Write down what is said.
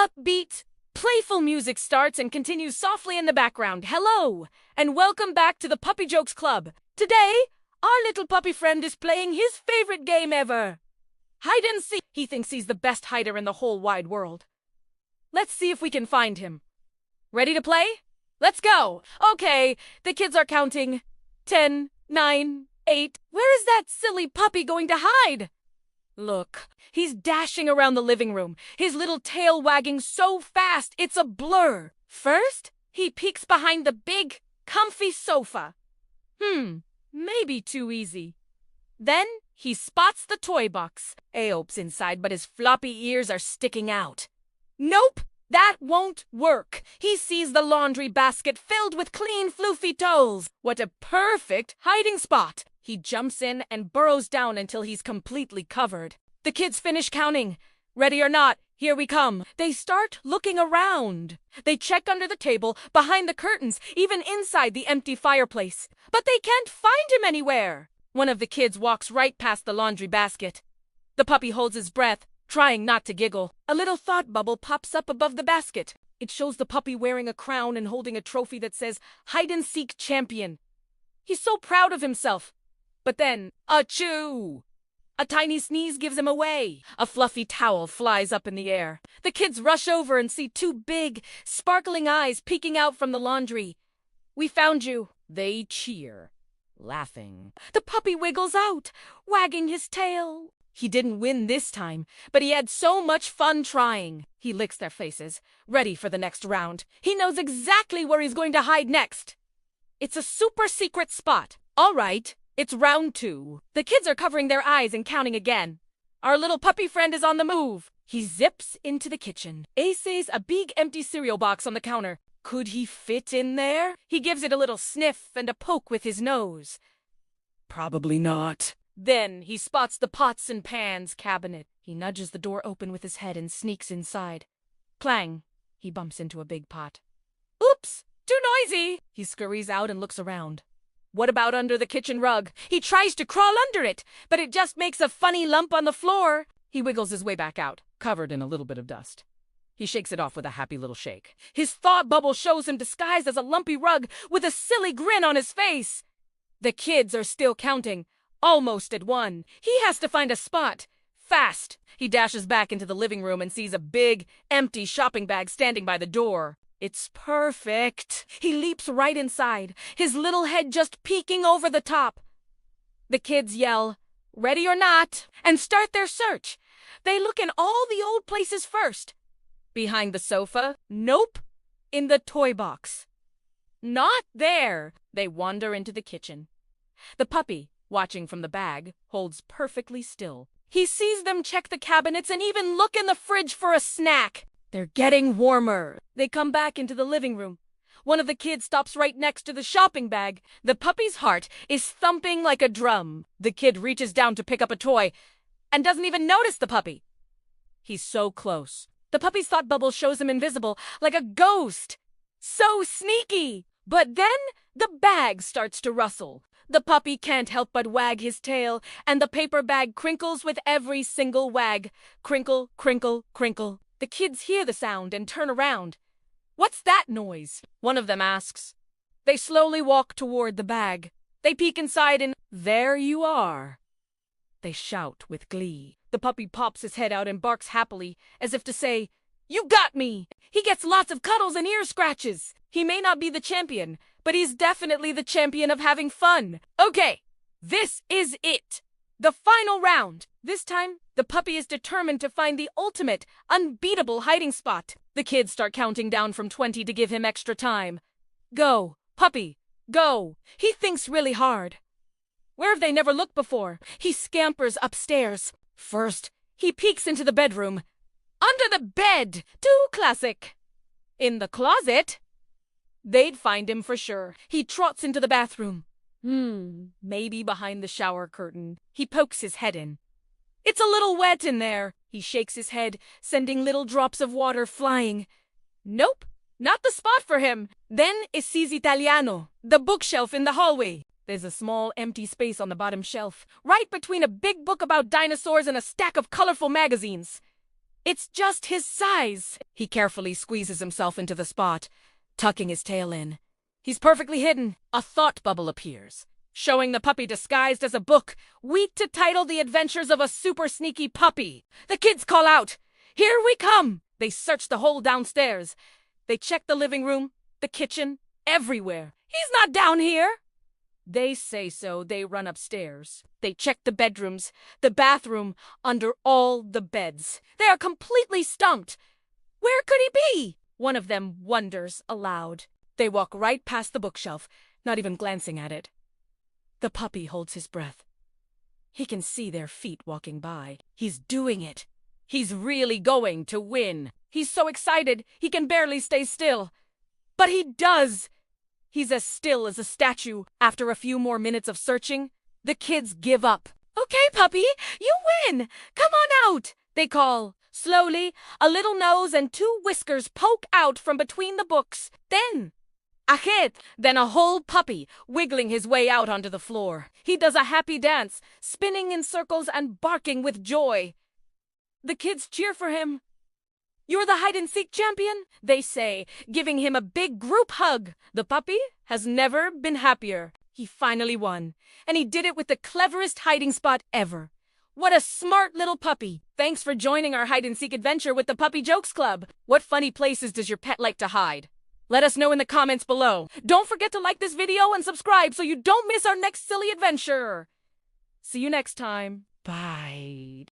Upbeat, playful music starts and continues softly in the background. Hello, and welcome back to the Puppy Jokes Club. Today, our little puppy friend is playing his favorite game ever. Hide and seek. He thinks he's the best hider in the whole wide world. Let's see if we can find him. Ready to play? Let's go. Okay, the kids are counting. 10, 9, 8. Where is that silly puppy going to hide? Look, he's dashing around the living room, his little tail wagging so fast it's a blur. First, he peeks behind the big, comfy sofa. Maybe too easy. Then, he spots the toy box. Aope's inside, but his floppy ears are sticking out. Nope, that won't work. He sees the laundry basket filled with clean, floofy towels. What a perfect hiding spot. He jumps in and burrows down until he's completely covered. The kids finish counting. Ready or not, here we come. They start looking around. They check under the table, behind the curtains, even inside the empty fireplace. But they can't find him anywhere. One of the kids walks right past the laundry basket. The puppy holds his breath, trying not to giggle. A little thought bubble pops up above the basket. It shows the puppy wearing a crown and holding a trophy that says Hide-and-Seek Champion. He's so proud of himself. But then, achoo! A tiny sneeze gives him away. A fluffy towel flies up in the air. The kids rush over and see two big, sparkling eyes peeking out from the laundry. We found you. They cheer, laughing. The puppy wiggles out, wagging his tail. He didn't win this time, but he had so much fun trying. He licks their faces, ready for the next round. He knows exactly where he's going to hide next. It's a super secret spot. All right. It's round 2. The kids are covering their eyes and counting again. Our little puppy friend is on the move. He zips into the kitchen. Ace sees a big empty cereal box on the counter. Could he fit in there? He gives it a little sniff and a poke with his nose. Probably not. Then he spots the pots and pans cabinet. He nudges the door open with his head and sneaks inside. Clang! He bumps into a big pot. Oops! Too noisy! He scurries out and looks around. What about under the kitchen rug? He tries to crawl under it, but it just makes a funny lump on the floor. He wiggles his way back out, covered in a little bit of dust. He shakes it off with a happy little shake. His thought bubble shows him disguised as a lumpy rug with a silly grin on his face. The kids are still counting, almost at 1. He has to find a spot. Fast! He dashes back into the living room and sees a big, empty shopping bag standing by the door. It's perfect. He leaps right inside, his little head just peeking over the top. The kids yell, "Ready or not," and start their search. They look in all the old places first. Behind the sofa? Nope. In the toy box? Not there. They wander into the kitchen. The puppy, watching from the bag, holds perfectly still. He sees them check the cabinets and even look in the fridge for a snack. They're getting warmer. They come back into the living room. One of the kids stops right next to the shopping bag. The puppy's heart is thumping like a drum. The kid reaches down to pick up a toy and doesn't even notice the puppy. He's so close. The puppy's thought bubble shows him invisible, like a ghost. So sneaky! But then the bag starts to rustle. The puppy can't help but wag his tail, and the paper bag crinkles with every single wag. Crinkle, crinkle, crinkle. The kids hear the sound and turn around. What's that noise? One of them asks. They slowly walk toward the bag. They peek inside and there you are. They shout with glee. The puppy pops his head out and barks happily, as if to say, "You got me!" He gets lots of cuddles and ear scratches. He may not be the champion, but he's definitely the champion of having fun. Okay, this is it. The final round. This time, the puppy is determined to find the ultimate, unbeatable hiding spot. The kids start counting down from 20 to give him extra time. Go, puppy, go. He thinks really hard. Where have they never looked before? He scampers upstairs. First, he peeks into the bedroom. Under the bed! Too classic. In the closet? They'd find him for sure. He trots into the bathroom. Maybe behind the shower curtain. He pokes his head in. It's a little wet in there. He shakes his head, sending little drops of water flying. Nope, not the spot for him. Then is Sis Italiano, the bookshelf in the hallway. There's a small empty space on the bottom shelf, right between a big book about dinosaurs and a stack of colorful magazines. It's just his size. He carefully squeezes himself into the spot, tucking his tail in. He's perfectly hidden. A thought bubble appears, showing the puppy disguised as a book, weak to title The Adventures of a Super Sneaky Puppy. The kids call out, "Here we come!" They search the whole downstairs. They check the living room, the kitchen, everywhere. He's not down here. They say so. They run upstairs. They check the bedrooms, the bathroom, under all the beds. They are completely stumped. Where could he be? One of them wonders aloud. They walk right past the bookshelf, not even glancing at it. The puppy holds his breath. He can see their feet walking by. He's doing it. He's really going to win. He's so excited, he can barely stay still. But he does! He's as still as a statue. After a few more minutes of searching, the kids give up. "Okay, puppy, you win! Come on out!" they call. Slowly, a little nose and two whiskers poke out from between the books. Then a whole puppy, wiggling his way out onto the floor. He does a happy dance, spinning in circles and barking with joy. The kids cheer for him. "You're the hide-and-seek champion," they say, giving him a big group hug. The puppy has never been happier. He finally won, and he did it with the cleverest hiding spot ever. What a smart little puppy. Thanks for joining our hide-and-seek adventure with the Puppy Jokes Club. What funny places does your pet like to hide? Let us know in the comments below. Don't forget to like this video and subscribe so you don't miss our next silly adventure. See you next time. Bye.